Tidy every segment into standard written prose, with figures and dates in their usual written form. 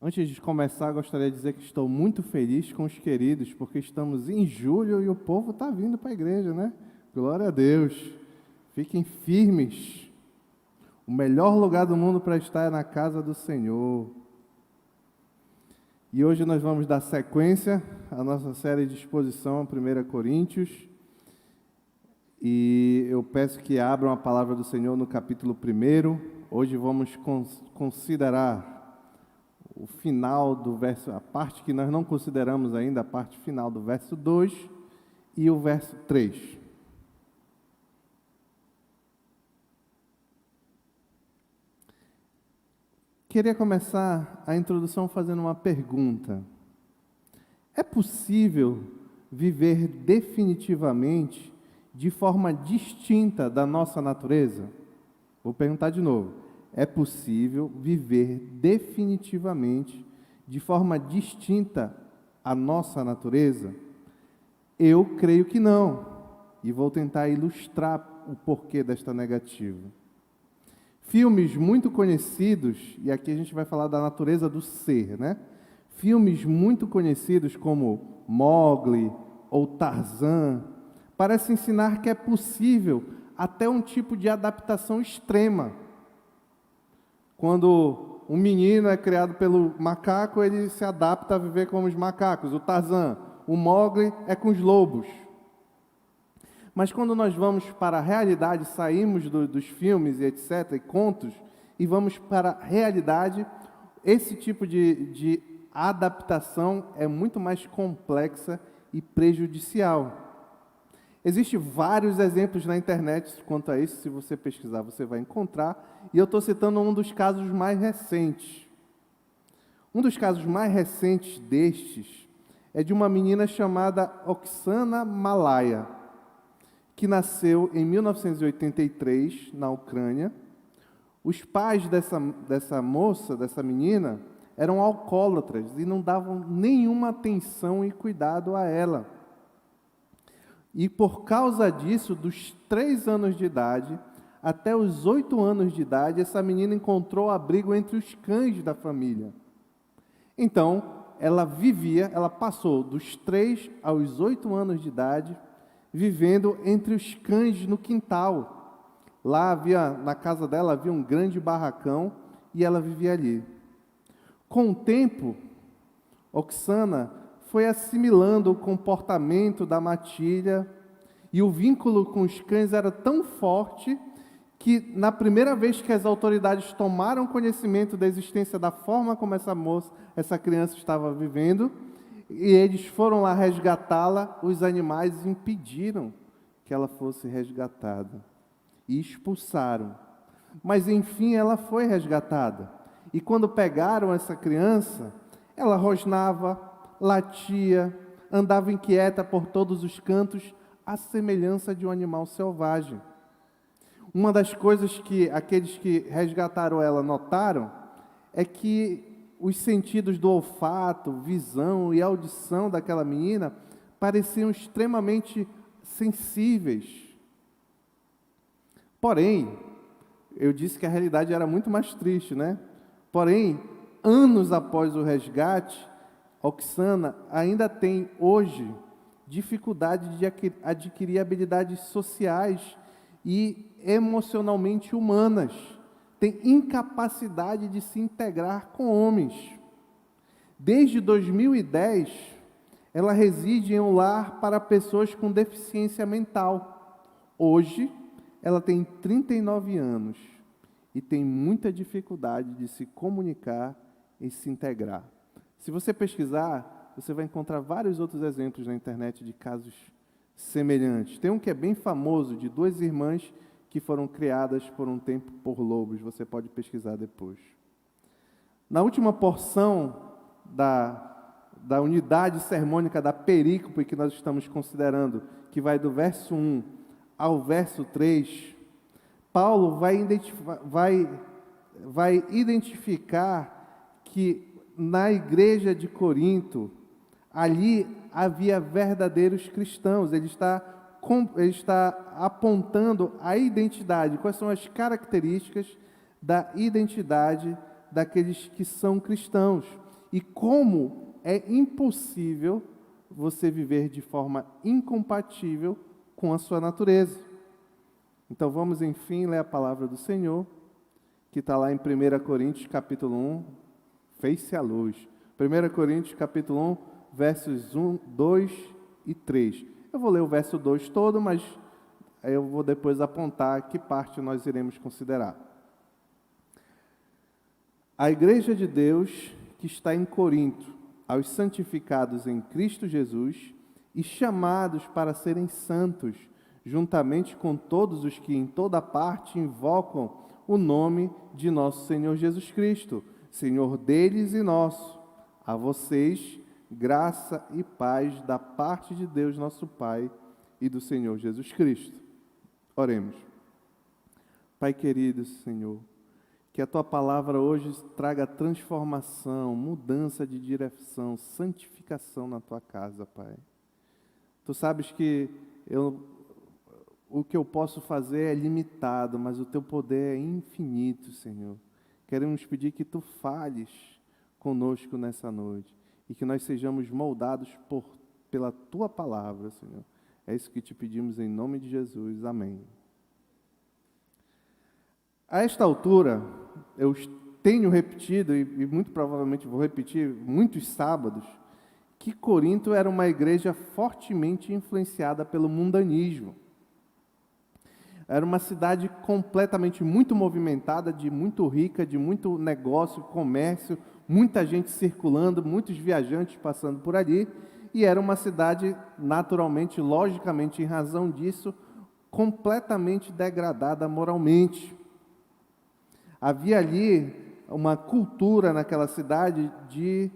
Antes de começar, gostaria de dizer que estou muito feliz com os queridos, porque estamos em julho e o povo está vindo para a igreja, né? Glória a Deus. Fiquem firmes. O melhor lugar do mundo para estar é na casa do Senhor. E hoje nós vamos dar sequência à nossa série de exposição, 1 Coríntios. E eu peço que abram a palavra do Senhor no capítulo 1. Hoje vamos considerar o final do verso, a parte que nós não consideramos ainda, a parte final do verso 2 e o verso 3. Queria começar a introdução fazendo uma pergunta. É possível viver definitivamente de forma distinta da nossa natureza? Vou perguntar de novo. É possível viver definitivamente de forma distinta à nossa natureza? Eu creio que não, e vou tentar ilustrar o porquê desta negativa. Filmes muito conhecidos, e aqui a gente vai falar da natureza do ser, né? Filmes muito conhecidos como Mowgli ou Tarzan, parecem ensinar que é possível até um tipo de adaptação extrema. Quando um menino é criado pelo macaco, ele se adapta a viver como os macacos. O Tarzan, o Mowgli é com os lobos. Mas quando nós vamos para a realidade, saímos dos filmes e etc., e contos, e vamos para a realidade, esse tipo de adaptação é muito mais complexa e prejudicial. Existem vários exemplos na internet quanto a isso, se você pesquisar você vai encontrar, e eu estou citando um dos casos mais recentes. Um dos casos mais recentes destes é de uma menina chamada Oksana Malaya, que nasceu em 1983, na Ucrânia. Os pais dessa moça, dessa menina, eram alcoólatras e não davam nenhuma atenção e cuidado a ela. E por causa disso, dos 3 anos de idade até os 8 anos de idade, essa menina encontrou abrigo entre os cães da família. Então, ela passou dos 3 aos 8 anos de idade, vivendo entre os cães no quintal. Lá na casa dela havia um grande barracão e ela vivia ali. Com o tempo, Oksana foi assimilando o comportamento da matilha, e o vínculo com os cães era tão forte que, na primeira vez que as autoridades tomaram conhecimento da existência da forma como essa criança estava vivendo, e eles foram lá resgatá-la, os animais impediram que ela fosse resgatada e expulsaram. Mas, enfim, ela foi resgatada. E quando pegaram essa criança, ela rosnava, latia, andava inquieta por todos os cantos, à semelhança de um animal selvagem. Uma das coisas que aqueles que resgataram ela notaram é que os sentidos do olfato, visão e audição daquela menina pareciam extremamente sensíveis. Porém, eu disse que a realidade era muito mais triste, né? Porém, anos após o resgate, Oksana ainda tem hoje dificuldade de adquirir habilidades sociais e emocionalmente humanas. Tem incapacidade de se integrar com homens. Desde 2010, ela reside em um lar para pessoas com deficiência mental. Hoje, ela tem 39 anos e tem muita dificuldade de se comunicar e se integrar. Se você pesquisar, você vai encontrar vários outros exemplos na internet de casos semelhantes. Tem um que é bem famoso, de 2 irmãs que foram criadas por um tempo por lobos. Você pode pesquisar depois. Na última porção da unidade sermônica da perícope que nós estamos considerando, que vai do verso 1 ao verso 3, Paulo vai identificar que na igreja de Corinto, ali havia verdadeiros cristãos. Ele está apontando a identidade, quais são as características da identidade daqueles que são cristãos. e como é impossível você viver de forma incompatível com a sua natureza. Então vamos, enfim, ler a palavra do Senhor, que está lá em 1 Coríntios, capítulo 1, fez-se a luz. 1 Coríntios, capítulo 1, versos 1, 2 e 3. Eu vou ler o verso 2 todo, mas eu vou depois apontar que parte nós iremos considerar. A igreja de Deus que está em Corinto, aos santificados em Cristo Jesus e chamados para serem santos, juntamente com todos os que em toda parte invocam o nome de nosso Senhor Jesus Cristo, Senhor deles e nosso. A vocês, graça e paz da parte de Deus nosso Pai e do Senhor Jesus Cristo. Oremos. Pai querido, Senhor, que a Tua palavra hoje traga transformação, mudança de direção, santificação na Tua casa, Pai. Tu sabes que o que eu posso fazer é limitado, mas o Teu poder é infinito, Senhor. Queremos pedir que Tu fales conosco nessa noite e que nós sejamos moldados pela Tua palavra, Senhor. É isso que te pedimos em nome de Jesus. Amém. A esta altura, eu tenho repetido, e muito provavelmente vou repetir muitos sábados, que Corinto era uma igreja fortemente influenciada pelo mundanismo. Era uma cidade completamente muito movimentada, de muito rica, de muito negócio, comércio, muita gente circulando, muitos viajantes passando por ali, e era uma cidade, naturalmente, logicamente, em razão disso, completamente degradada moralmente. Havia ali uma cultura naquela cidade de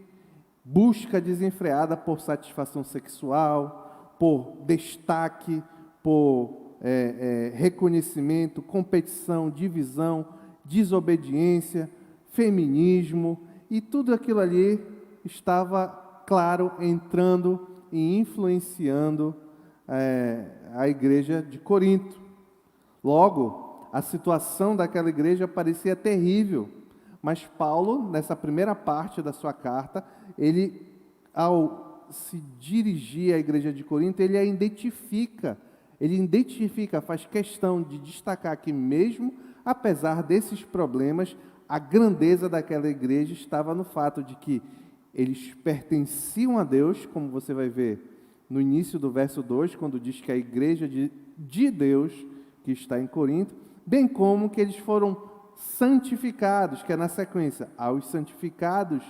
busca desenfreada por satisfação sexual, por destaque, por reconhecimento, competição, divisão, desobediência, feminismo, e tudo aquilo ali estava, claro, entrando e influenciando a igreja de Corinto. Logo, a situação daquela igreja parecia terrível, mas Paulo, nessa primeira parte da sua carta, ele, ao se dirigir à igreja de Corinto, ele identifica, faz questão de destacar que mesmo apesar desses problemas, a grandeza daquela igreja estava no fato de que eles pertenciam a Deus, como você vai ver no início do verso 2, quando diz que a igreja de Deus que está em Corinto, bem como que eles foram santificados, que é na sequência, aos santificados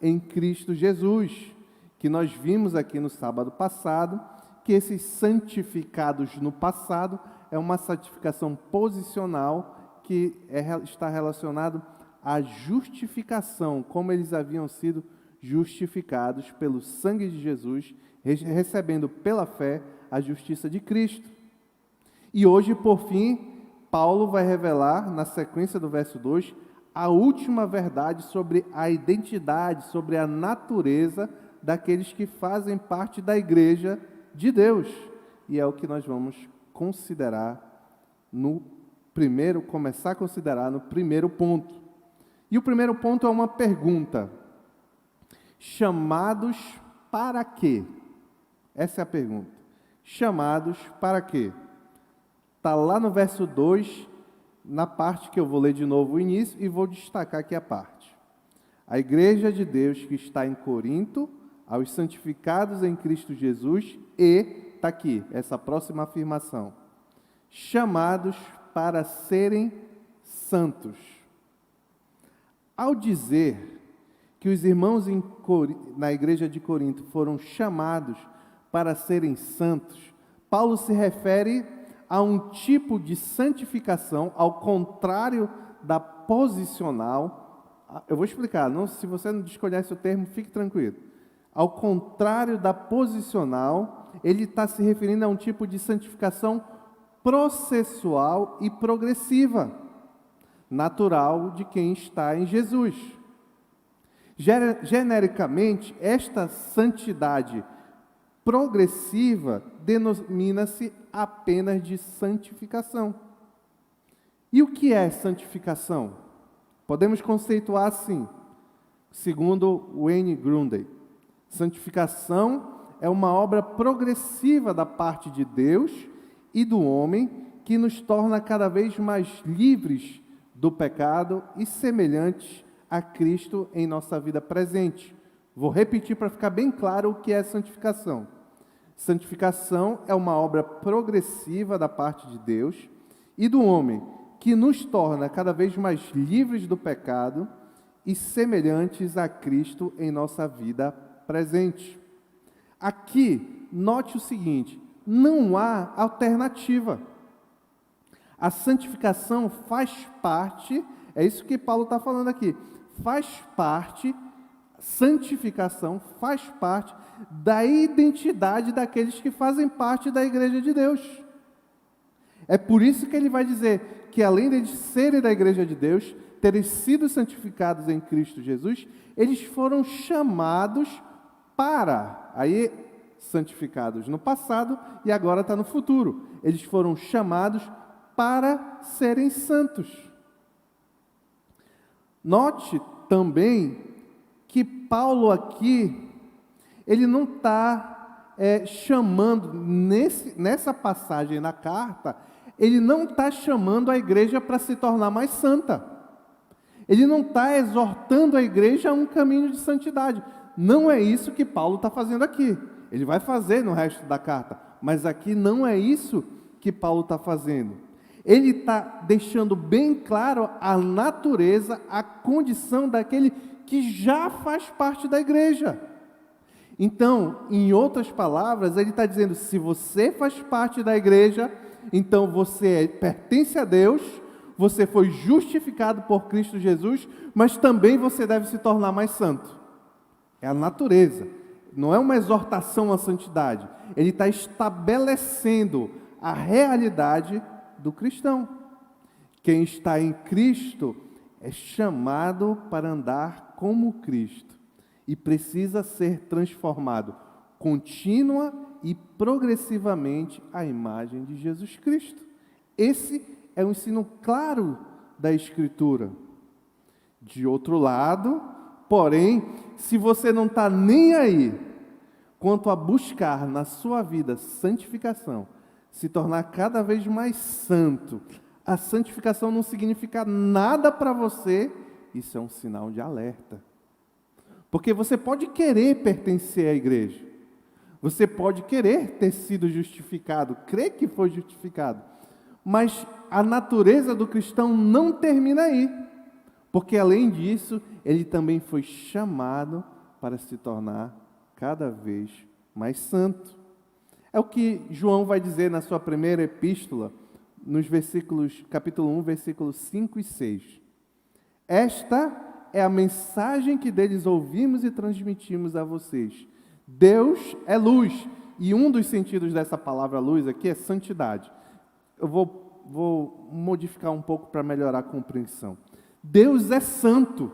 em Cristo Jesus, que nós vimos aqui no sábado passado, que esses santificados no passado é uma santificação posicional que está relacionado à justificação, como eles haviam sido justificados pelo sangue de Jesus, recebendo pela fé a justiça de Cristo. E hoje, por fim, Paulo vai revelar, na sequência do verso 2, a última verdade sobre a identidade, sobre a natureza daqueles que fazem parte da igreja de Deus. E é o que nós vamos considerar começar a considerar no primeiro ponto. E o primeiro ponto é uma pergunta. Chamados para quê? Essa é a pergunta. Chamados para quê? Está lá no verso 2, na parte que eu vou ler de novo o início, e vou destacar aqui a parte. A igreja de Deus que está em Corinto, aos santificados em Cristo Jesus, e, está aqui, essa próxima afirmação, chamados para serem santos. Ao dizer que os irmãos na igreja de Corinto foram chamados para serem santos, Paulo se refere a um tipo de santificação, ao contrário da posicional. Eu vou explicar, se você não desconhece o termo, fique tranquilo. Ao contrário da posicional, ele está se referindo a um tipo de santificação processual e progressiva, natural de quem está em Jesus. Genericamente, esta santidade progressiva denomina-se apenas de santificação. E o que é santificação? Podemos conceituar assim: segundo Wayne Grudem. Santificação é uma obra progressiva da parte de Deus e do homem que nos torna cada vez mais livres do pecado e semelhantes a Cristo em nossa vida presente. Vou repetir para ficar bem claro o que é santificação. Santificação é uma obra progressiva da parte de Deus e do homem que nos torna cada vez mais livres do pecado e semelhantes a Cristo em nossa vida presente. Aqui, note o seguinte: não há alternativa. A santificação faz parte, é isso que Paulo está falando aqui, santificação faz parte da identidade daqueles que fazem parte da igreja de Deus. É por isso que ele vai dizer que, além de serem da igreja de Deus, terem sido santificados em Cristo Jesus, eles foram chamados para, aí santificados no passado e agora está no futuro, eles foram chamados para serem santos. Note também que Paulo aqui, ele não está chamando, nessa passagem na carta, ele não está chamando a igreja para se tornar mais santa. Ele não está exortando a igreja a um caminho de santidade. Não é isso que Paulo está fazendo aqui. Ele vai fazer no resto da carta, mas aqui não é isso que Paulo está fazendo. Ele está deixando bem claro a natureza, a condição daquele que já faz parte da igreja. Então, em outras palavras, ele está dizendo: se você faz parte da igreja, então você pertence a Deus, você foi justificado por Cristo Jesus, mas também você deve se tornar mais santo. É a natureza, não é uma exortação à santidade. Ele está estabelecendo a realidade do cristão. Quem está em Cristo é chamado para andar como Cristo e precisa ser transformado contínua e progressivamente à imagem de Jesus Cristo. Esse é um ensino claro da Escritura. De outro lado, porém, se você não está nem aí quanto a buscar na sua vida santificação, se tornar cada vez mais santo, a santificação não significa nada para você, isso é um sinal de alerta. Porque você pode querer pertencer à igreja, você pode querer ter sido justificado, crer que foi justificado, mas a natureza do cristão não termina aí, porque além disso, ele também foi chamado para se tornar cada vez mais santo. É o que João vai dizer na sua primeira epístola, nos versículos, capítulo 1, versículos 5 e 6. Esta é a mensagem que deles ouvimos e transmitimos a vocês. Deus é luz, e um dos sentidos dessa palavra luz aqui é santidade. Eu vou modificar um pouco para melhorar a compreensão. Deus é santo,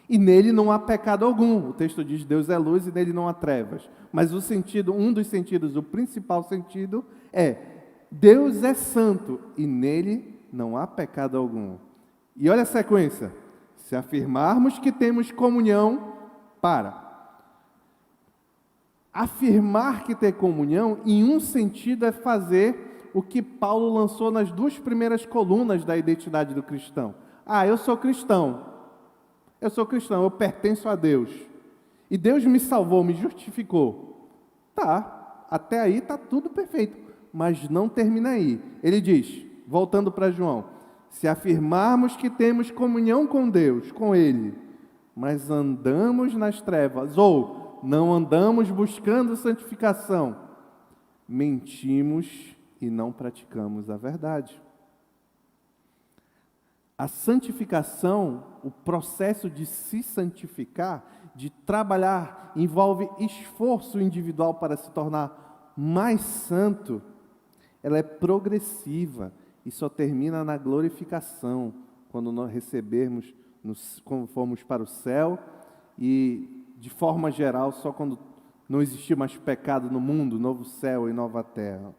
e nele não há pecado algum. O texto diz: Deus é luz e nele não há trevas. Mas o sentido, um dos sentidos, o principal sentido é: Deus é santo e nele não há pecado algum. E olha a sequência: se afirmarmos que temos comunhão, afirmar que ter comunhão, em um sentido, é fazer o que Paulo lançou nas duas primeiras colunas da identidade do cristão. Eu sou cristão, eu pertenço a Deus, e Deus me salvou, me justificou. Até aí está tudo perfeito, mas não termina aí. Ele diz, voltando para João: se afirmarmos que temos comunhão com Deus, com Ele, mas andamos nas trevas, ou não andamos buscando santificação, mentimos e não praticamos a verdade. A santificação, o processo de se santificar, de trabalhar, envolve esforço individual para se tornar mais santo. Ela é progressiva e só termina na glorificação, quando nós recebermos, quando formos para o céu, e de forma geral, só quando não existir mais pecado no mundo, novo céu e nova terra.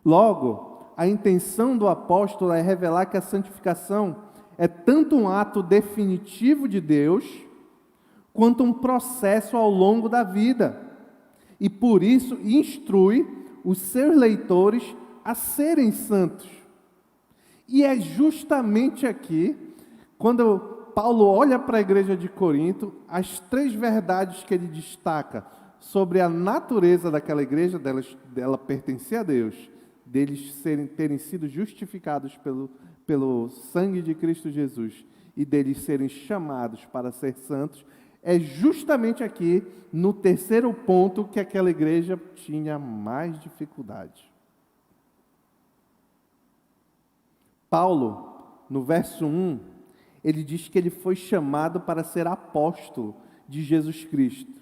Logo, a intenção do apóstolo é revelar que a santificação é tanto um ato definitivo de Deus, quanto um processo ao longo da vida. E por isso instrui os seus leitores a serem santos. E é justamente aqui, quando Paulo olha para a igreja de Corinto, as 3 verdades que ele destaca sobre a natureza daquela igreja, dela pertencer a Deus, deles terem sido justificados pelo sangue de Cristo Jesus e deles serem chamados para ser santos, é justamente aqui, no 3º ponto, que aquela igreja tinha mais dificuldade. Paulo, no verso 1, ele diz que ele foi chamado para ser apóstolo de Jesus Cristo.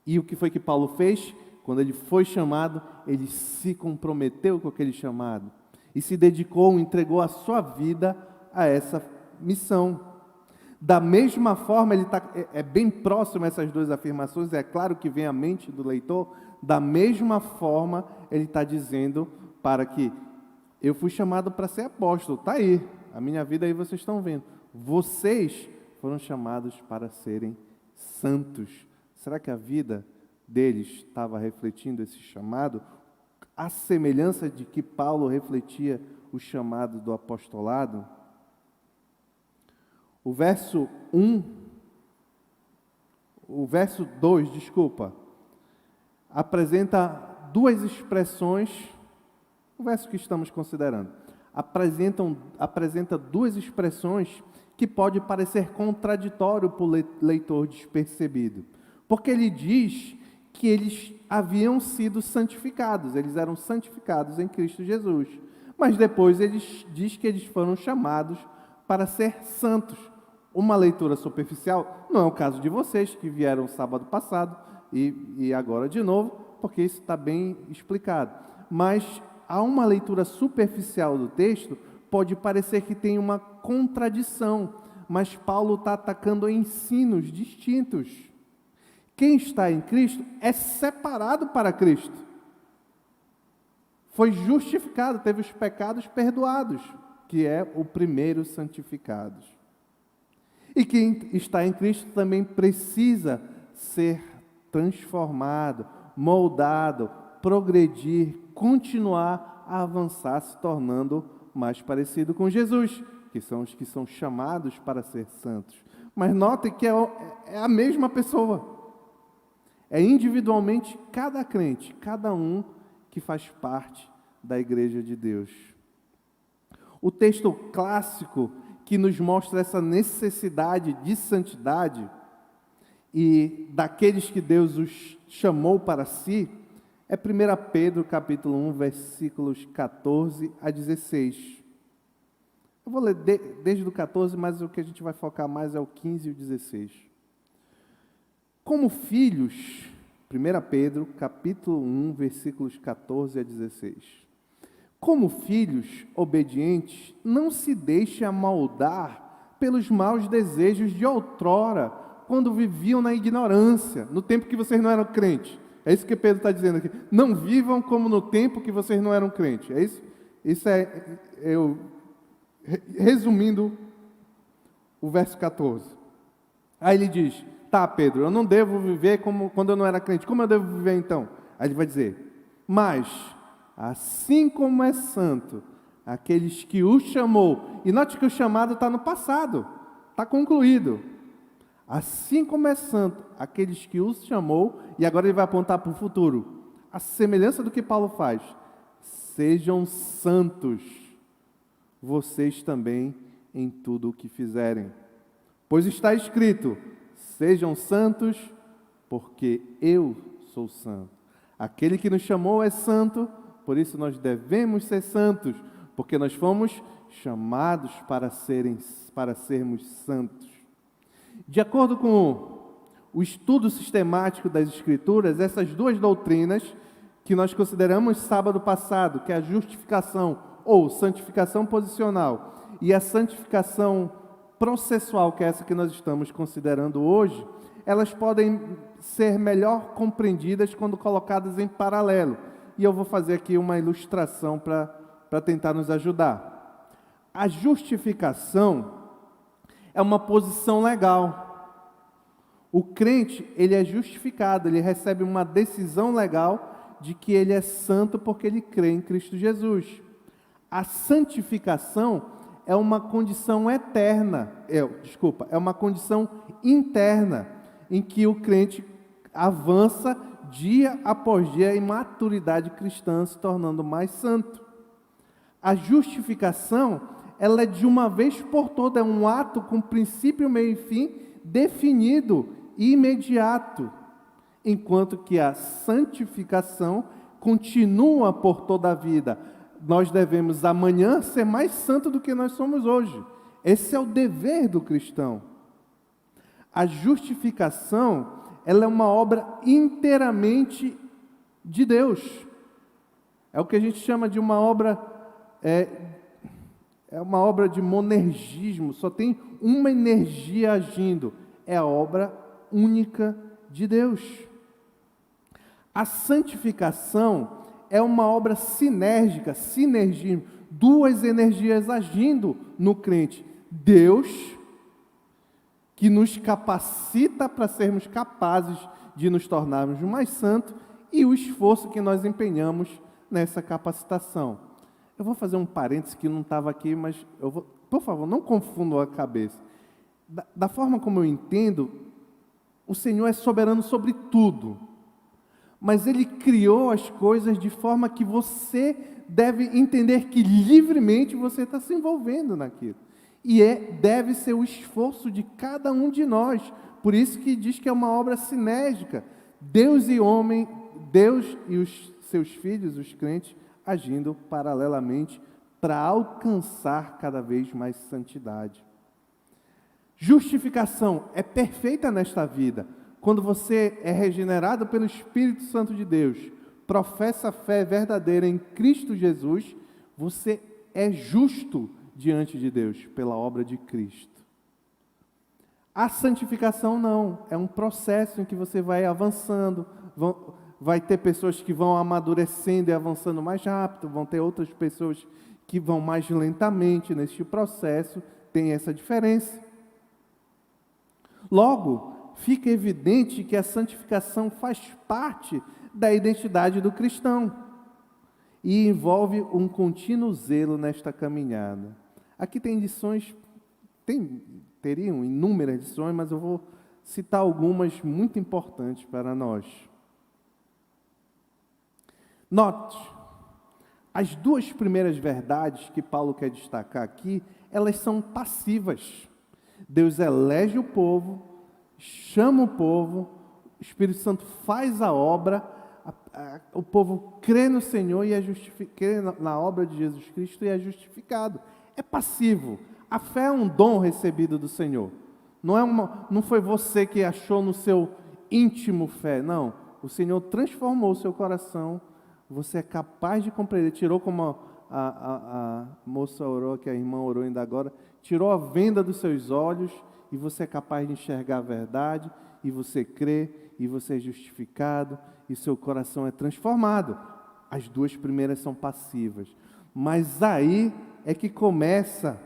E o que foi que Paulo fez? Quando ele foi chamado, ele se comprometeu com aquele chamado e se dedicou, entregou a sua vida a essa missão. Da mesma forma, ele é bem próximo a essas 2 afirmações, é claro que vem à mente do leitor, da mesma forma ele está dizendo para que eu fui chamado para ser apóstolo, está aí, a minha vida aí vocês estão vendo. Vocês foram chamados para serem santos. Será que a vida deles estava refletindo esse chamado? A semelhança de que Paulo refletia o chamado do apostolado? O verso 2, apresenta 2 expressões, o verso que estamos considerando, apresenta 2 expressões que pode parecer contraditório para o leitor despercebido. Porque ele diz que eles haviam sido santificados, eles eram santificados em Cristo Jesus. Mas depois ele diz que eles foram chamados para ser santos. Uma leitura superficial, não é o caso de vocês que vieram sábado passado e agora de novo, porque isso está bem explicado. Mas a uma leitura superficial do texto, pode parecer que tem uma contradição, mas Paulo está atacando ensinos distintos. Quem está em Cristo é separado para Cristo. Foi justificado, teve os pecados perdoados, que é o primeiro santificado. E quem está em Cristo também precisa ser transformado, moldado, progredir, continuar a avançar, se tornando mais parecido com Jesus, que são os que são chamados para ser santos. Mas notem que é a mesma pessoa. É individualmente cada crente, cada um que faz parte da igreja de Deus. O texto clássico que nos mostra essa necessidade de santidade e daqueles que Deus os chamou para si, é 1 Pedro capítulo 1, versículos 14 a 16. Eu vou ler desde o 14, mas o que a gente vai focar mais é o 15 e o 16. Como filhos, 1 Pedro capítulo 1, versículos 14 a 16. Como filhos obedientes, não se deixe amoldar pelos maus desejos de outrora, quando viviam na ignorância, no tempo que vocês não eram crentes. É isso que Pedro está dizendo aqui. Não vivam como no tempo que vocês não eram crentes. É isso? Isso é eu resumindo o verso 14. Aí ele diz: tá, Pedro, eu não devo viver como quando eu não era crente. Como eu devo viver então? Aí ele vai dizer: mas assim como é santo aqueles que o chamou. E note que o chamado está no passado, está concluído. Assim como é santo aqueles que os chamou, e agora ele vai apontar para o futuro. A semelhança do que Paulo faz. Sejam santos, vocês também, em tudo o que fizerem. Pois está escrito: sejam santos, porque eu sou santo. Aquele que nos chamou é santo, por isso nós devemos ser santos, porque nós fomos chamados para sermos santos. De acordo com o estudo sistemático das Escrituras, essas 2 doutrinas que nós consideramos sábado passado, que é a justificação ou santificação posicional, e a santificação processual, que é essa que nós estamos considerando hoje, elas podem ser melhor compreendidas quando colocadas em paralelo. E eu vou fazer aqui uma ilustração para tentar nos ajudar. A justificação é uma posição legal. O crente, ele é justificado, ele recebe uma decisão legal de que ele é santo porque ele crê em Cristo Jesus. A santificação é uma condição eterna, é uma condição interna, em que o crente avança dia após dia em maturidade cristã, se tornando mais santo. A justificação, ela é de uma vez por toda, é um ato com princípio, meio e fim, definido e imediato, enquanto que a santificação continua por toda a vida. Nós devemos amanhã ser mais santo do que nós somos hoje. Esse é o dever do cristão. A justificação, ela é uma obra inteiramente de Deus. É o que a gente chama de uma obra, é uma obra de monergismo, só tem uma energia agindo, é a obra única de Deus. A santificação é uma obra sinérgica, sinergismo, duas energias agindo no crente. Deus, que nos capacita para sermos capazes de nos tornarmos mais santos, e o esforço que nós empenhamos nessa capacitação. Eu vou fazer um parênteses que não estava aqui, mas por favor, não confundam a cabeça. Da forma como eu entendo, o Senhor é soberano sobre tudo, mas Ele criou as coisas de forma que você deve entender que livremente você está se envolvendo naquilo. E deve ser o esforço de cada um de nós. Por isso que diz que é uma obra sinérgica. Deus e homem, Deus e os seus filhos, os crentes, agindo paralelamente para alcançar cada vez mais santidade. Justificação é perfeita nesta vida. Quando você é regenerado pelo Espírito Santo de Deus, professa a fé verdadeira em Cristo Jesus, você é justo diante de Deus pela obra de Cristo. A santificação não, é um processo em que você vai avançando, vai ter pessoas que vão amadurecendo e avançando mais rápido, vão ter outras pessoas que vão mais lentamente neste processo, tem essa diferença. Logo, fica evidente que a santificação faz parte da identidade do cristão e envolve um contínuo zelo nesta caminhada. Aqui tem lições, teriam inúmeras lições, mas eu vou citar algumas muito importantes para nós. Note, as duas primeiras verdades que Paulo quer destacar aqui, elas são passivas. Deus elege o povo, chama o povo, o Espírito Santo faz a obra, o povo crê no Senhor e crê na obra de Jesus Cristo e é justificado. É passivo. A fé é um dom recebido do Senhor. Não foi você que achou no seu íntimo fé, não. O Senhor transformou o seu coração, você é capaz de compreender, tirou como a moça orou, que a irmã orou ainda agora, tirou a venda dos seus olhos e você é capaz de enxergar a verdade, e você crê, e você é justificado, e seu coração é transformado. As duas primeiras são passivas, mas aí é que começa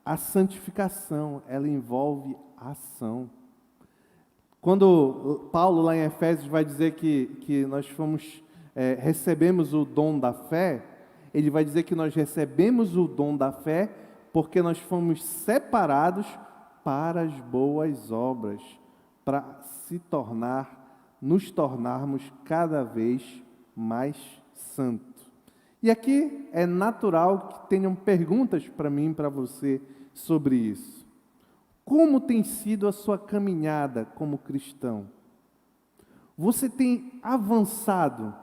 a santificação, ela envolve ação. Quando Paulo lá em Efésios vai dizer que nós recebemos o dom da fé, ele vai dizer que nós recebemos o dom da fé porque nós fomos separados para as boas obras, para nos tornarmos cada vez mais santos. E aqui é natural que tenham perguntas para mim e para você sobre isso. Como tem sido a sua caminhada como cristão? Você tem avançado?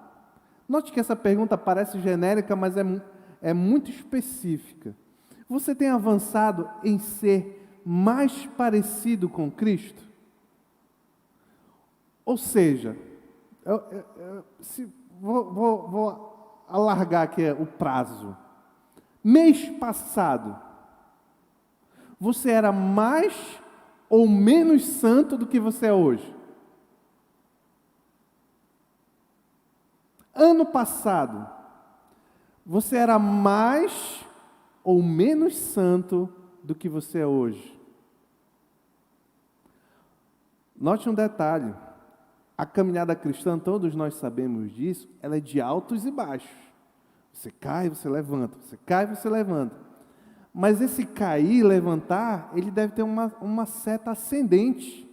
Note que essa pergunta parece genérica, mas é muito específica. Você tem avançado em ser mais parecido com Cristo? Ou seja, vou alargar aqui o prazo. Mês passado, você era mais ou menos santo do que você é hoje? Ano passado, você era mais ou menos santo do que você é hoje? Note um detalhe. A caminhada cristã, todos nós sabemos disso, ela é de altos e baixos. Você cai, você levanta. Você cai, você levanta. Mas esse cair e levantar, ele deve ter uma seta ascendente.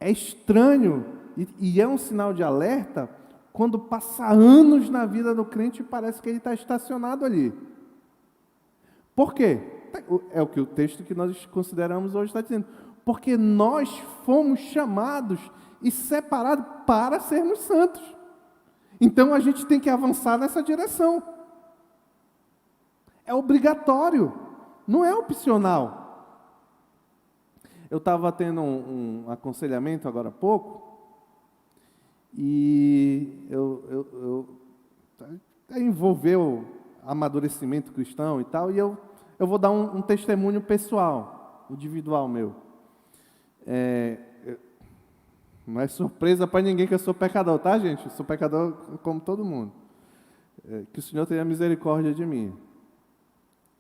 É estranho e é um sinal de alerta quando passa anos na vida do crente e parece que ele está estacionado ali. Por quê? É o que o texto que nós consideramos hoje está dizendo. Porque nós fomos chamados e separados para sermos santos. Então a gente tem que avançar nessa direção. É obrigatório, não é opcional. Eu estava tendo um aconselhamento agora há pouco, e envolveu amadurecimento cristão e tal, e eu vou dar um testemunho pessoal, individual meu. Não é surpresa para ninguém que eu sou pecador, tá, gente? Eu sou pecador como todo mundo. Que o Senhor tenha misericórdia de mim.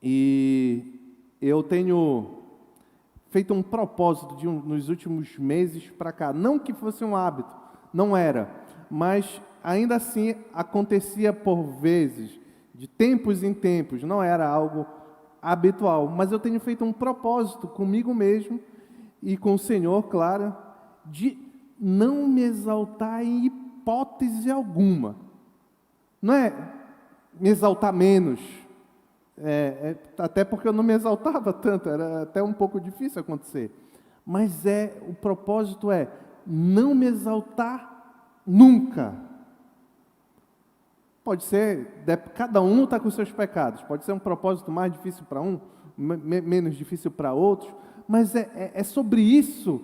E eu tenho feito um propósito nos últimos meses para cá. Não que fosse um hábito, não era. Mas ainda assim acontecia por vezes, de tempos em tempos. Não era algo habitual. Mas eu tenho feito um propósito comigo mesmo e com o Senhor, claro, de não me exaltar em hipótese alguma. Não é me exaltar menos. Até porque eu não me exaltava tanto, era até um pouco difícil acontecer. Mas o propósito é não me exaltar nunca. Pode ser, cada um está com seus pecados. Pode ser um propósito mais difícil para um, menos difícil para outros. Mas é sobre isso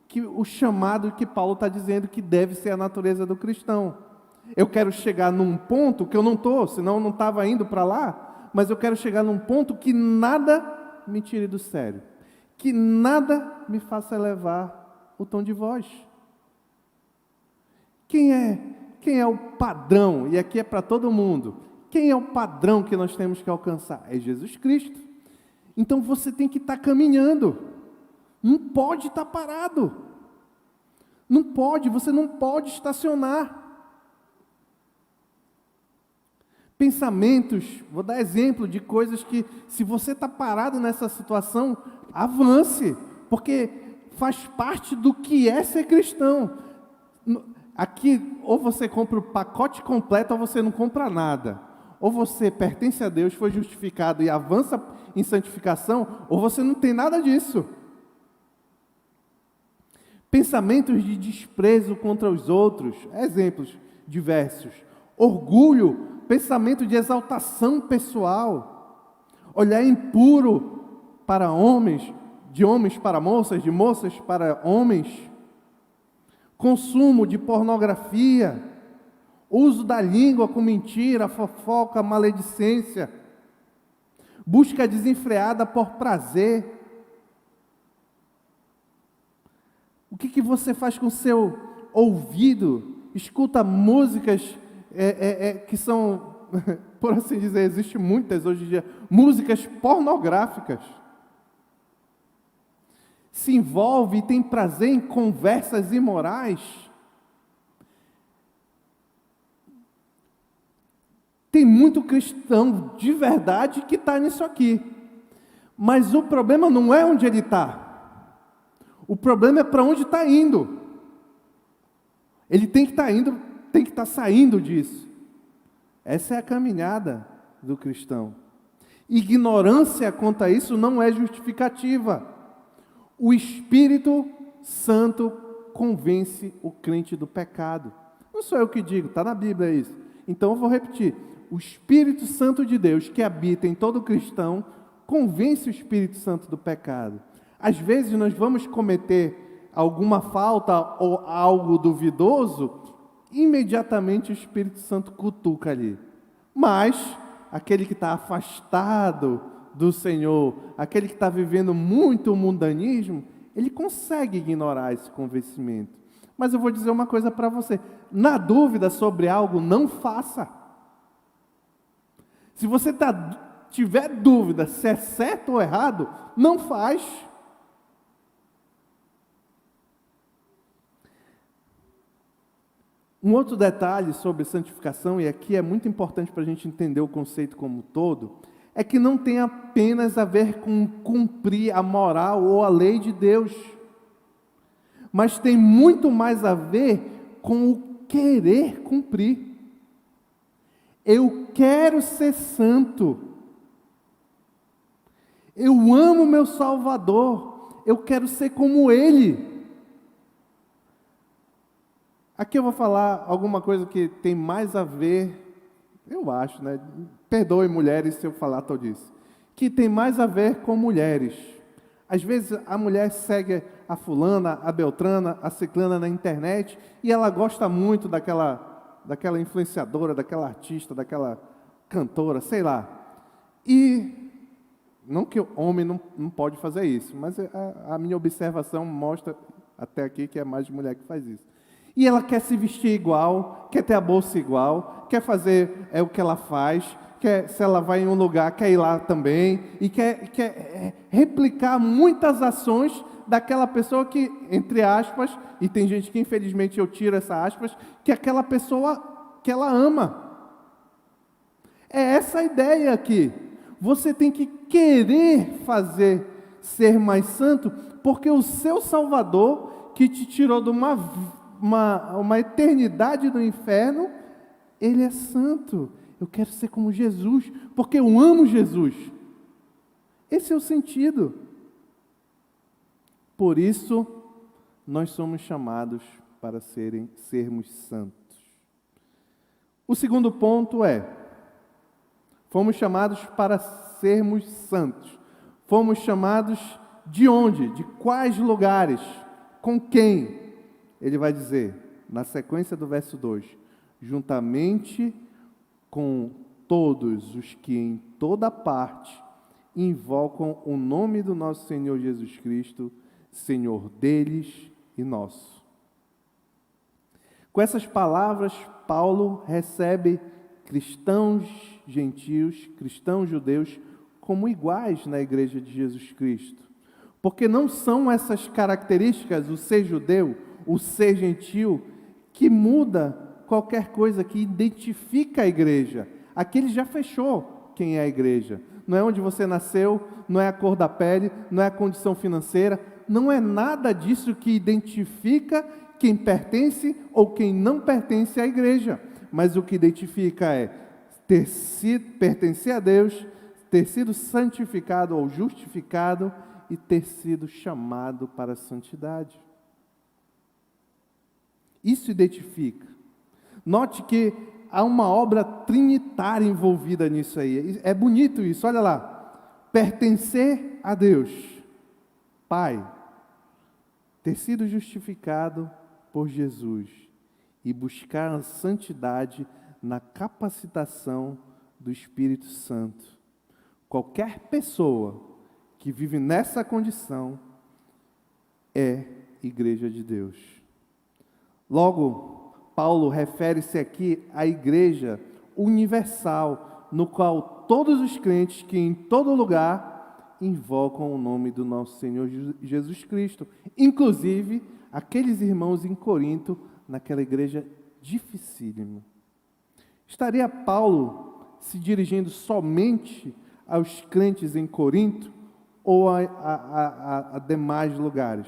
que o chamado que Paulo está dizendo que deve ser a natureza do cristão. Eu quero chegar num ponto que eu não estou, senão eu não estava indo para lá, mas eu quero chegar num ponto que nada me tire do sério, que nada me faça elevar o tom de voz. Quem é o padrão? E aqui é para todo mundo. Quem é o padrão que nós temos que alcançar? É Jesus Cristo. Então você tem que estar caminhando. Não pode estar parado. Não pode, você não pode estacionar. Pensamentos, vou dar exemplo de coisas que, se você está parado nessa situação, avance, porque faz parte do que é ser cristão. Aqui, ou você compra o pacote completo, ou você não compra nada. Ou você pertence a Deus, foi justificado e avança em santificação, ou você não tem nada disso. Pensamentos de desprezo contra os outros, exemplos diversos. Orgulho, pensamento de exaltação pessoal. Olhar impuro para homens, de homens para moças, de moças para homens. Consumo de pornografia. Uso da língua com mentira, fofoca, maledicência. Busca desenfreada por prazer. O que você faz com o seu ouvido? Escuta músicas que são, por assim dizer, existem muitas hoje em dia, músicas pornográficas. Se envolve e tem prazer em conversas imorais. Tem muito cristão de verdade que está nisso aqui. Mas o problema não é onde ele está. O problema é para onde está indo. Ele tem que estar indo, tem que estar saindo disso. Essa é a caminhada do cristão. Ignorância quanto a isso não é justificativa. O Espírito Santo convence o crente do pecado. Não sou eu que digo, está na Bíblia isso. Então eu vou repetir. O Espírito Santo de Deus que habita em todo cristão convence o Espírito Santo do pecado. Às vezes nós vamos cometer alguma falta ou algo duvidoso, imediatamente o Espírito Santo cutuca ali. Mas aquele que está afastado do Senhor, aquele que está vivendo muito o mundanismo, ele consegue ignorar esse convencimento. Mas eu vou dizer uma coisa para você: na dúvida sobre algo, não faça. Se você tiver dúvida se é certo ou errado, não faz. Um outro detalhe sobre santificação, e aqui é muito importante para a gente entender o conceito como um todo, é que não tem apenas a ver com cumprir a moral ou a lei de Deus, mas tem muito mais a ver com o querer cumprir. Eu quero ser santo. Eu amo meu Salvador. Eu quero ser como Ele. Aqui eu vou falar alguma coisa que tem mais a ver, eu acho, né? Perdoe mulheres se eu falar tudo isso. Que tem mais a ver com mulheres. Às vezes a mulher segue a fulana, a beltrana, a ciclana na internet e ela gosta muito daquela influenciadora, daquela artista, daquela cantora, sei lá. E não que o homem não pode fazer isso, mas a minha observação mostra até aqui que é mais mulher que faz isso. E ela quer se vestir igual, quer ter a bolsa igual, quer fazer o que ela faz, se ela vai em um lugar, quer ir lá também, e quer replicar muitas ações daquela pessoa que, entre aspas, e tem gente que infelizmente eu tiro essa aspas, que é aquela pessoa que ela ama. É essa a ideia aqui. Você tem que querer ser mais santo, porque o seu Salvador, que te tirou de uma eternidade no inferno, Ele é santo. Eu quero ser como Jesus, porque eu amo Jesus. Esse é o sentido. Por isso, nós somos chamados para sermos santos. O segundo ponto fomos chamados para sermos santos. Fomos chamados de onde? De quais lugares? Com quem? Ele vai dizer, na sequência do verso 2, juntamente com todos os que em toda parte invocam o nome do nosso Senhor Jesus Cristo, Senhor deles e nosso. Com essas palavras, Paulo recebe cristãos gentios, cristãos judeus, como iguais na igreja de Jesus Cristo. Porque não são essas características, o ser judeu, o ser gentil, que muda qualquer coisa, que identifica a igreja. Aqui ele já fechou quem é a igreja. Não é onde você nasceu, não é a cor da pele, não é a condição financeira, não é nada disso que identifica quem pertence ou quem não pertence à igreja. Mas o que identifica é pertencer a Deus, ter sido santificado ou justificado e ter sido chamado para a santidade. Isso identifica. Note que há uma obra trinitária envolvida nisso aí. É bonito isso, olha lá. Pertencer a Deus, Pai, ter sido justificado por Jesus e buscar a santidade na capacitação do Espírito Santo. Qualquer pessoa que vive nessa condição é igreja de Deus. Logo, Paulo refere-se aqui à igreja universal, no qual todos os crentes que em todo lugar invocam o nome do nosso Senhor Jesus Cristo, inclusive aqueles irmãos em Corinto, naquela igreja dificílima. Estaria Paulo se dirigindo somente aos crentes em Corinto ou a demais lugares?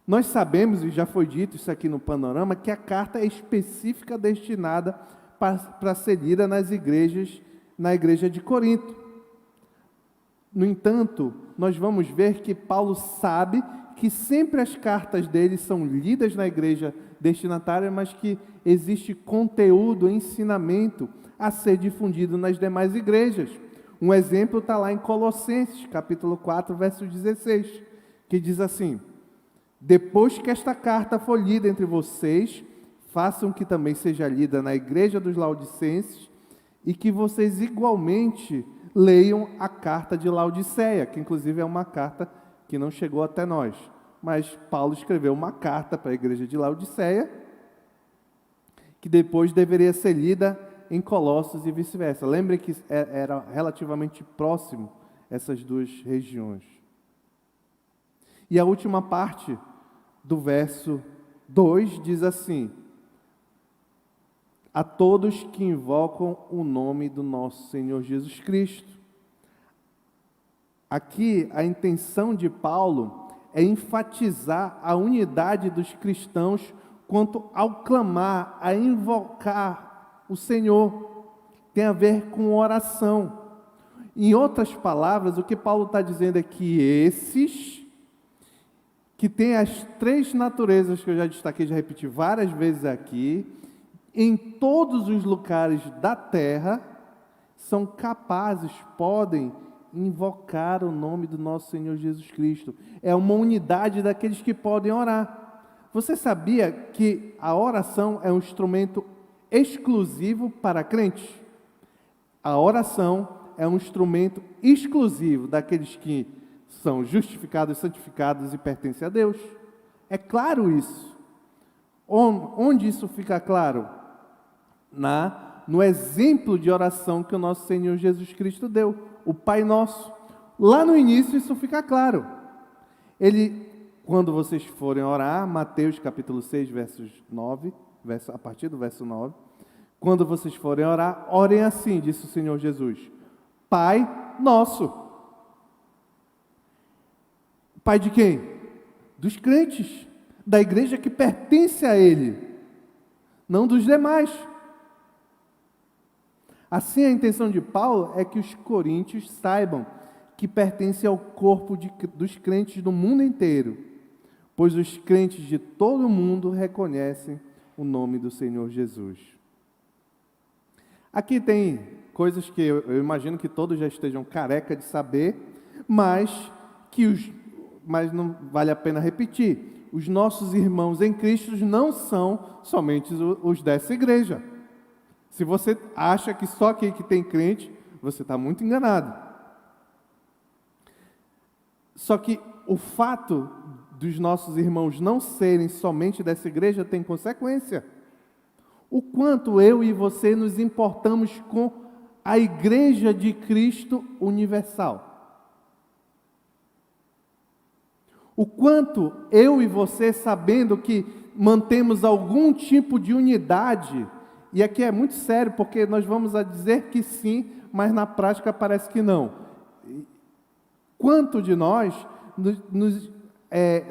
Nós sabemos, e já foi dito isso aqui no panorama, que a carta é específica destinada para ser lida na igreja de Corinto. No entanto, nós vamos ver que Paulo sabe que sempre as cartas dele são lidas na igreja destinatária, mas que existe conteúdo, ensinamento a ser difundido nas demais igrejas. Um exemplo está lá em Colossenses, capítulo 4, verso 16, que diz assim: depois que esta carta for lida entre vocês, façam que também seja lida na igreja dos Laodicenses e que vocês igualmente leiam a carta de Laodiceia, que inclusive é uma carta que não chegou até nós. Mas Paulo escreveu uma carta para a igreja de Laodiceia, que depois deveria ser lida em Colossos e vice-versa. Lembre que era relativamente próximo essas duas regiões. E a última parte do verso 2 diz assim: a todos que invocam o nome do nosso Senhor Jesus Cristo. Aqui, a intenção de Paulo é enfatizar a unidade dos cristãos quanto ao clamar, a invocar o Senhor. Tem a ver com oração. Em outras palavras, o que Paulo está dizendo é que esses que têm as três naturezas que eu já destaquei, já repeti várias vezes aqui, em todos os lugares da terra, são capazes, podem invocar o nome do nosso Senhor Jesus Cristo. É uma unidade daqueles que podem orar. Você sabia que a oração é um instrumento exclusivo para crentes? A oração é um instrumento exclusivo daqueles que são justificados, santificados e pertencem a Deus. É claro isso. Onde isso fica claro? No exemplo de oração que o nosso Senhor Jesus Cristo deu, o Pai Nosso. Lá no início isso fica claro. Quando vocês forem orar, Mateus capítulo 6, a partir do verso 9, quando vocês forem orar, orem assim, disse o Senhor Jesus: Pai Nosso. Pai de quem? Dos crentes, da igreja que pertence a Ele, não dos demais. Assim, a intenção de Paulo é que os coríntios saibam que pertencem ao corpo dos crentes do mundo inteiro, pois os crentes de todo o mundo reconhecem o nome do Senhor Jesus. Aqui tem coisas que eu imagino que todos já estejam careca de saber, mas não vale a pena repetir. Os nossos irmãos em Cristo não são somente os dessa igreja. Se você acha que só aqui que tem crente, você está muito enganado. Só que o fato dos nossos irmãos não serem somente dessa igreja tem consequência. O quanto eu e você nos importamos com a igreja de Cristo universal. O quanto eu e você, sabendo que mantemos algum tipo de unidade. E aqui é muito sério, porque nós vamos a dizer que sim, mas na prática parece que não. Quanto de nós,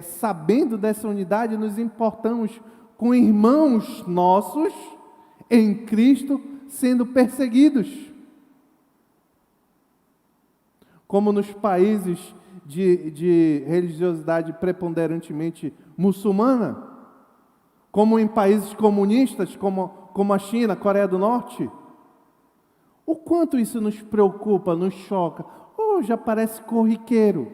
sabendo dessa unidade, nos importamos com irmãos nossos em Cristo sendo perseguidos? Como nos países de religiosidade preponderantemente muçulmana, como em países comunistas, como a China, a Coreia do Norte. O quanto isso nos preocupa, nos choca, já parece corriqueiro.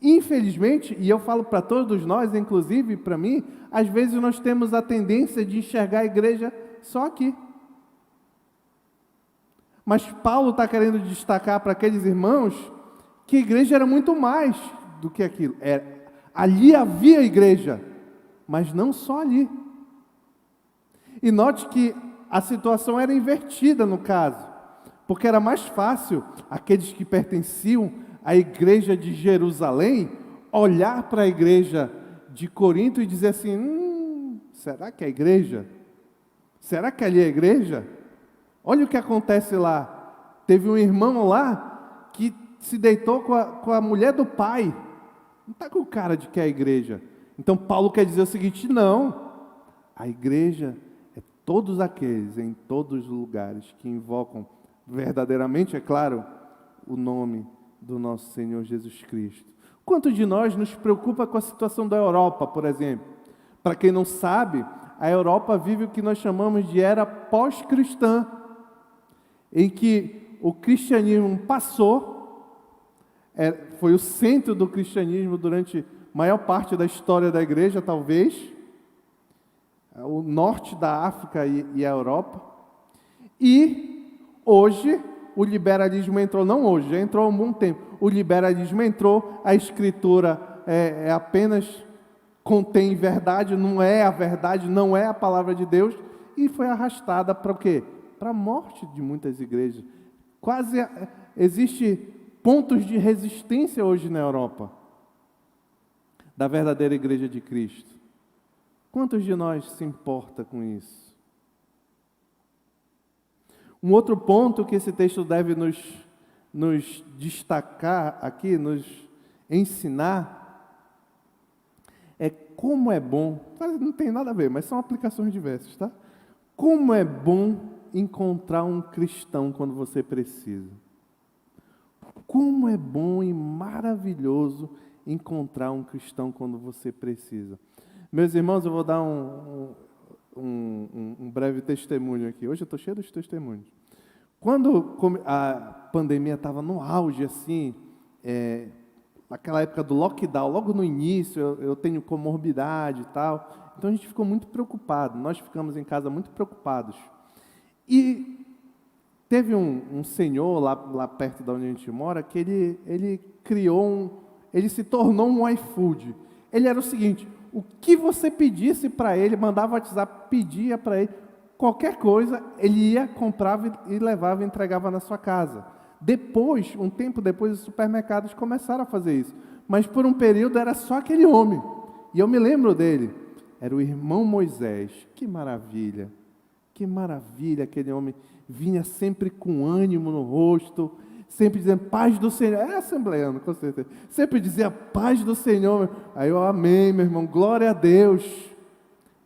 Infelizmente, e eu falo para todos nós, inclusive para mim, às vezes nós temos a tendência de enxergar a igreja só aqui. Mas Paulo está querendo destacar para aqueles irmãos que a igreja era muito mais do que aquilo. Ali havia igreja, mas não só ali. E note que a situação era invertida no caso, porque era mais fácil aqueles que pertenciam à igreja de Jerusalém olhar para a igreja de Corinto e dizer assim: será que é a igreja? Será que ali é a igreja? Olha o que acontece lá. Teve um irmão lá que se deitou com a mulher do pai. Não está com cara de que é a igreja. Então Paulo quer dizer o seguinte: não, a igreja é todos aqueles em todos os lugares que invocam verdadeiramente, é claro, o nome do nosso Senhor Jesus Cristo. Quanto de nós nos preocupa com a situação da Europa, por exemplo? Para quem não sabe, a Europa vive o que nós chamamos de era pós-cristã, em que o cristianismo passou, foi o centro do cristianismo durante a maior parte da história da igreja, talvez, o norte da África e a Europa, e hoje o liberalismo entrou, não hoje, já entrou há um bom tempo, o liberalismo entrou, a escritura apenas contém verdade, não é a verdade, não é a palavra de Deus, e foi arrastada para o quê? Para a morte de muitas igrejas. Existe pontos de resistência hoje na Europa da verdadeira igreja de Cristo. Quantos de nós se importa com isso? Um outro ponto que esse texto deve nos destacar aqui, nos ensinar, é como é bom, não tem nada a ver, mas são aplicações diversas, tá? Como é bom encontrar um cristão quando você precisa. Como é bom e maravilhoso encontrar um cristão quando você precisa. Meus irmãos, eu vou dar um breve testemunho aqui. Hoje eu estou cheio dos testemunhos. Quando a pandemia estava no auge, assim, naquela época do lockdown, logo no início, eu tenho comorbidade e tal, então a gente ficou muito preocupado, nós ficamos em casa muito preocupados. E teve um senhor lá perto de onde a gente mora, que ele ele se tornou um iFood. Ele era o seguinte, o que você pedisse para ele, mandava WhatsApp, pedia para ele, qualquer coisa, ele ia, comprava e levava e entregava na sua casa. Depois, um tempo depois, os supermercados começaram a fazer isso. Mas por um período era só aquele homem. E eu me lembro dele. Era o irmão Moisés. Que maravilha. Que maravilha aquele homem. Vinha sempre com ânimo no rosto, sempre dizendo, paz do Senhor. É assembleano, com certeza. Sempre dizia, paz do Senhor. Aí eu, amém, meu irmão, glória a Deus.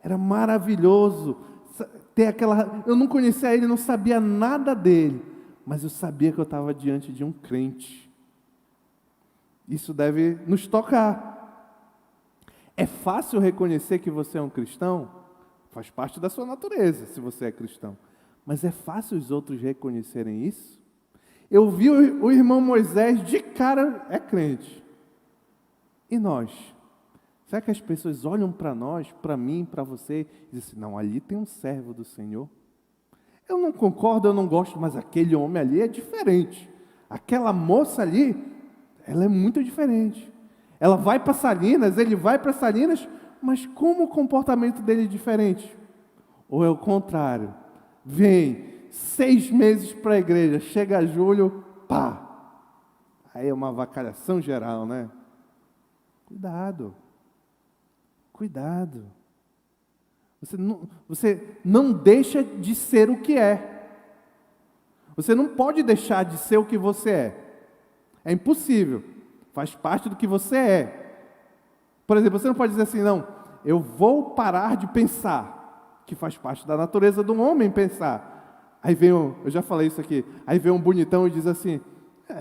Era maravilhoso. Eu não conhecia ele, não sabia nada dele, mas eu sabia que eu estava diante de um crente. Isso deve nos tocar. É fácil reconhecer que você é um cristão? Faz parte da sua natureza, se você é cristão. Mas é fácil os outros reconhecerem isso? Eu vi o irmão Moisés, de cara, é crente. E nós? Será que as pessoas olham para nós, para mim, para você, e dizem assim, não, ali tem um servo do Senhor? Eu não concordo, eu não gosto, mas aquele homem ali é diferente. Aquela moça ali, ela é muito diferente. Ela vai para Salinas, ele vai para Salinas, mas como o comportamento dele é diferente? Ou é o contrário? Vem 6 meses para a igreja, chega julho, pá! Aí é uma avacalhação geral, né? Cuidado. Cuidado. Você não deixa de ser o que é. Você não pode deixar de ser o que você é. É impossível. Faz parte do que você é. Por exemplo, você não pode dizer assim, não, eu vou parar de pensar, que faz parte da natureza do homem pensar. Aí vem eu já falei isso aqui, aí vem um bonitão e diz assim,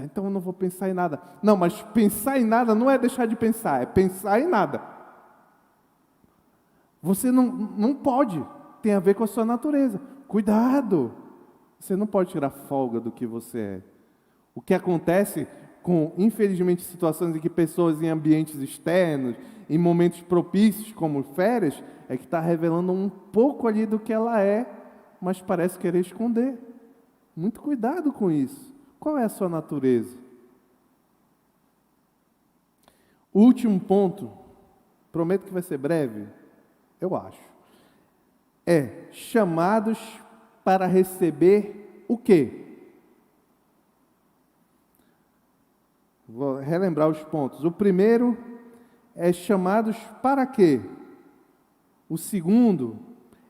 então eu não vou pensar em nada. Não, mas pensar em nada não é deixar de pensar, é pensar em nada. Você não pode, tem a ver com a sua natureza. Cuidado! Você não pode tirar folga do que você é. O que acontece com, infelizmente, situações em que pessoas em ambientes externos, em momentos propícios, como férias, é que está revelando um pouco ali do que ela é, mas parece querer esconder. Muito cuidado com isso. Qual é a sua natureza? O último ponto, prometo que vai ser breve, eu acho, é chamados para receber o quê? Vou relembrar os pontos. O primeiro é chamados para quê? O segundo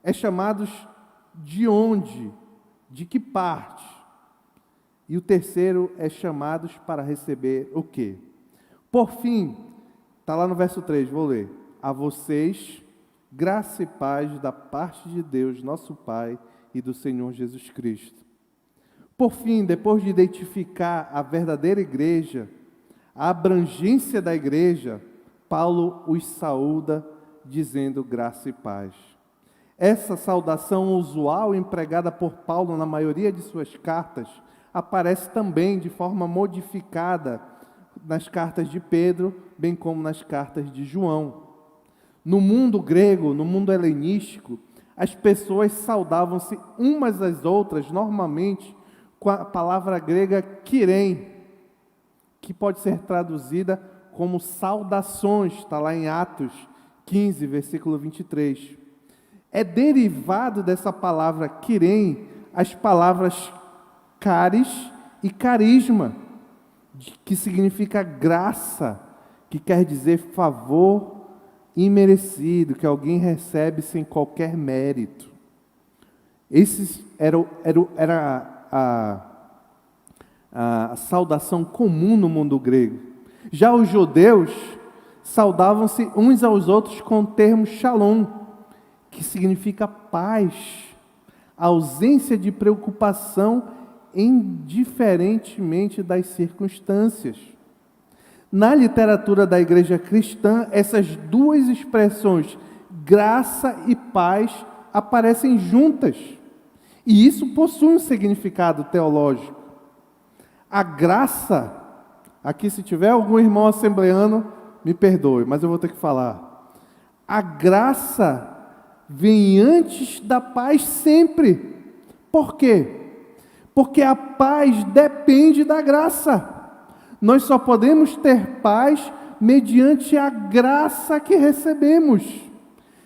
é chamados de onde? De que parte? E o terceiro é chamados para receber o quê? Por fim, está lá no verso 3, vou ler. A vocês, graça e paz da parte de Deus, nosso Pai, e do Senhor Jesus Cristo. Por fim, depois de identificar a verdadeira igreja, a abrangência da igreja, Paulo os saúda dizendo graça e paz. Essa saudação usual empregada por Paulo na maioria de suas cartas aparece também de forma modificada nas cartas de Pedro, bem como nas cartas de João. No mundo grego, no mundo helenístico, as pessoas saudavam-se umas às outras, normalmente, com a palavra grega kirem, que pode ser traduzida como saudações, está lá em Atos 15, versículo 23. É derivado dessa palavra kirem as palavras caris e carisma, que significa graça, que quer dizer favor imerecido, que alguém recebe sem qualquer mérito. Era a saudação comum no mundo grego. Já os judeus saudavam-se uns aos outros com o termo shalom, que significa paz, ausência de preocupação, indiferentemente das circunstâncias. Na literatura da igreja cristã, essas duas expressões, graça e paz, aparecem juntas. E isso possui um significado teológico. A graça, aqui se tiver algum irmão assembleano, me perdoe, mas eu vou ter que falar. A graça vem antes da paz sempre. Por quê? Porque a paz depende da graça. Nós só podemos ter paz mediante a graça que recebemos.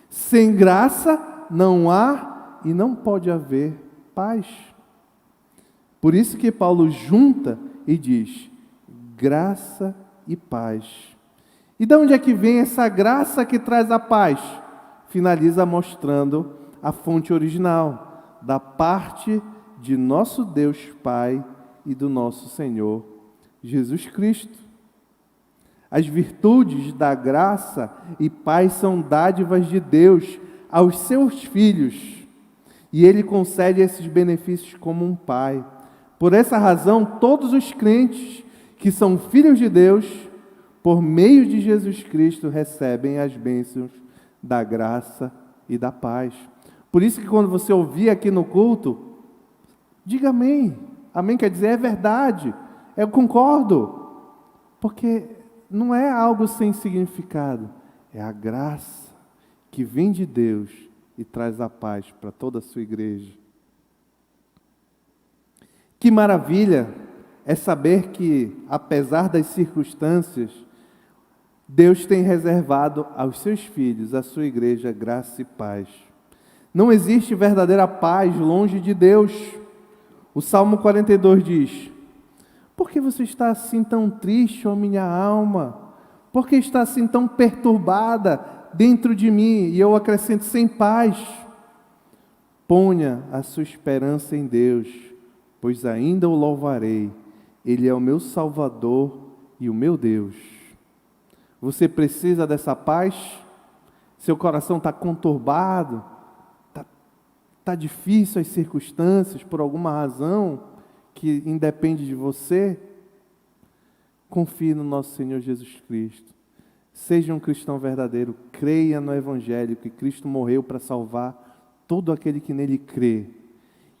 Sem graça não há e não pode haver paz. Por isso que Paulo junta e diz, graça e paz. E de onde é que vem essa graça que traz a paz? Finaliza mostrando a fonte original, da parte de nosso Deus Pai e do nosso Senhor Jesus Cristo. As virtudes da graça e paz são dádivas de Deus aos seus filhos, e Ele concede esses benefícios como um Pai. Por essa razão, todos os crentes que são filhos de Deus, por meio de Jesus Cristo, recebem as bênçãos da graça e da paz. Por isso que quando você ouvir aqui no culto, diga amém. Amém quer dizer é verdade. Eu concordo. Porque não é algo sem significado. É a graça que vem de Deus e traz a paz para toda a sua igreja. Que maravilha é saber que, apesar das circunstâncias, Deus tem reservado aos seus filhos, à sua igreja, graça e paz. Não existe verdadeira paz longe de Deus. O Salmo 42 diz, por que você está assim tão triste, ó minha alma? Por que está assim tão perturbada dentro de mim? E eu acrescento, sem paz. Ponha a sua esperança em Deus, pois ainda o louvarei. Ele é o meu Salvador e o meu Deus. Você precisa dessa paz? Seu coração está conturbado? Está difícil as circunstâncias por alguma razão que independe de você? Confie no nosso Senhor Jesus Cristo. Seja um cristão verdadeiro. Creia no Evangelho, que Cristo morreu para salvar todo aquele que nele crê.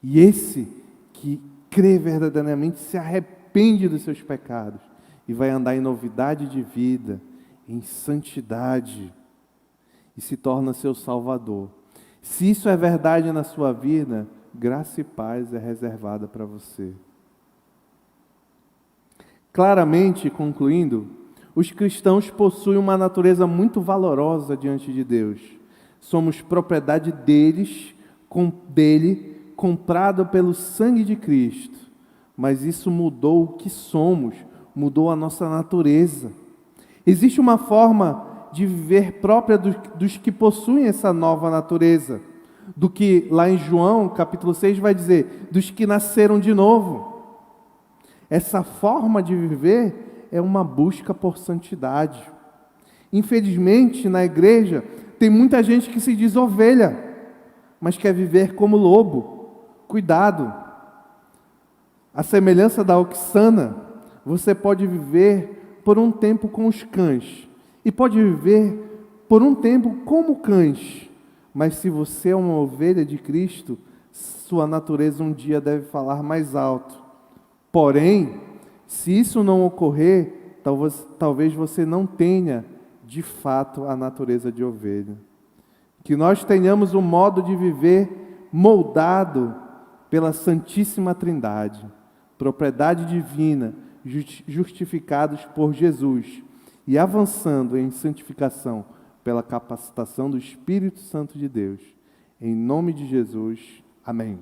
E esse que crê verdadeiramente se arrepende dos seus pecados e vai andar em novidade de vida, em santidade, e se torna seu Salvador. Se isso é verdade na sua vida, graça e paz é reservada para você. Claramente, concluindo, os cristãos possuem uma natureza muito valorosa diante de Deus. Somos propriedade dele, comprado pelo sangue de Cristo. Mas isso mudou o que somos, mudou a nossa natureza. Existe uma forma de viver própria dos que possuem essa nova natureza, do que lá em João, capítulo 6, vai dizer, dos que nasceram de novo. Essa forma de viver é uma busca por santidade. Infelizmente, na igreja, tem muita gente que se diz ovelha, mas quer viver como lobo. Cuidado! A semelhança da Oxana, você pode viver por um tempo com os cães, e pode viver por um tempo como cães, mas se você é uma ovelha de Cristo, sua natureza um dia deve falar mais alto. Porém, se isso não ocorrer, talvez você não tenha, de fato, a natureza de ovelha. Que nós tenhamos um modo de viver moldado pela Santíssima Trindade, propriedade divina, justificados por Jesus, e avançando em santificação pela capacitação do Espírito Santo de Deus. Em nome de Jesus, amém.